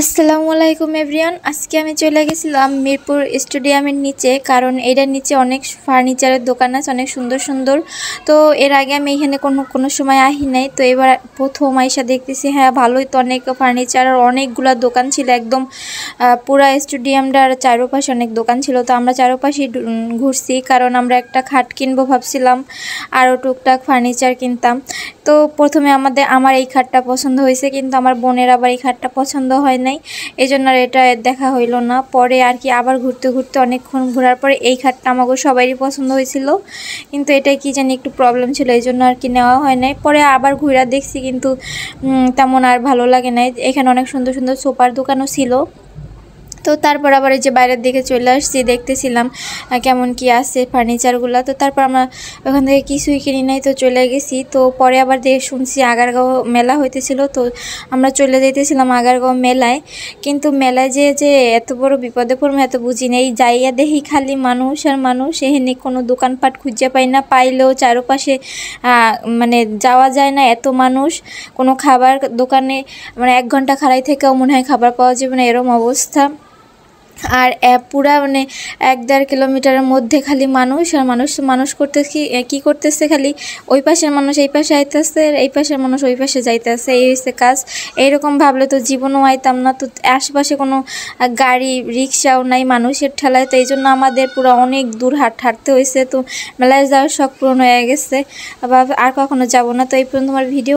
আসসালামু আলাইকুম এভরিওয়ান। আজকে আমি চলে গেছিলাম মিরপুর স্টেডিয়ামের নিচে, কারণ এটার নিচে অনেক ফার্নিচারের দোকান আছে, অনেক সুন্দর সুন্দর। তো এর আগে আমি এখানে কোনো সময় আহি নাই, তো এবার প্রথম আইসা দেখতেছি হ্যাঁ ভালোই তো, অনেক ফার্নিচার আর অনেকগুলো দোকান ছিল। একদম পুরা স্টেডিয়ামটার চারপাশে অনেক দোকান ছিল। তো আমরা চারপাশে ঘুরছি, কারণ আমরা একটা খাট কিনবো ভাবছিলাম, আরও টুকটাক ফার্নিচার কিনতাম। তো প্রথমে আমার এই খাটটা পছন্দ হয়েছে, কিন্তু আমার বোনের আবার এই খাটটা পছন্দ হয় নাই, এই জন্য আর এটা দেখা হইলো না। পরে আর কি আবার ঘুরতে ঘুরতে অনেকক্ষণ ঘোরার পরে এই খাটটা আমাকে সবারই পছন্দ হয়েছিল, কিন্তু এটা কি জানি একটু প্রবলেম ছিল, এই জন্য আর কি নেওয়া হয় নাই। পরে আবার ঘুরে দেখছি, কিন্তু তেমন আর ভালো লাগে নাই। এখানে অনেক সুন্দর সুন্দর সোফার দোকানও ছিল। তো তারপর আবার এই যে বাইরের দিকে চলে আসছি, দেখতেছিলাম কেমন কি আছে ফার্নিচারগুলো। তো তারপর আমরা ওখান থেকে কিছুই কিনি নাই, তো চলে গেছি। তো পরে আবার শুনছি আগারগাঁও মেলা হইতেছিল, তো আমরা চলে যাইতেছিলাম আগারগাঁও মেলায়। কিন্তু মেলায় যে এত বড় বিপদে পড়বো এত বুঝি নেই, যাইয়া দেখি খালি মানুষ আর মানুষ। এখানে কোনো দোকানপাট খুঁজে পাই না, পাইলেও চারপাশে মানে যাওয়া যায় না, এত মানুষ। কোনো খাবার দোকানে মানে 1 ঘন্টা খাড়াই থেকেও মনে হয় খাবার পাওয়া যাবে না, এরকম অবস্থা। আর পুরা মানে 1-1.5 কিলোমিটারের মধ্যে খালি মানুষ আর মানুষ। মানুষ করতে কি করতেছে, খালি ওই পাশের মানুষ এই পাশে আইতেছে, এই পাশের মানুষ ওই পাশে যাইতেছে, এই হচ্ছে কাজ। এইরকম ভাবলে তো জীবনও আইতাম না। তো আশেপাশে কোনো গাড়ি রিক্সাও নাই, মানুষের ঠেলায়। তো এই জন্য আমাদের পুরো অনেক দূর হাঁটতে হয়েছে। তো মেলায় যাওয়ার শখ পূরণ হয়ে গেছে, আর কখনো যাব না। তো এই পর্যন্ত আমার ভিডিও।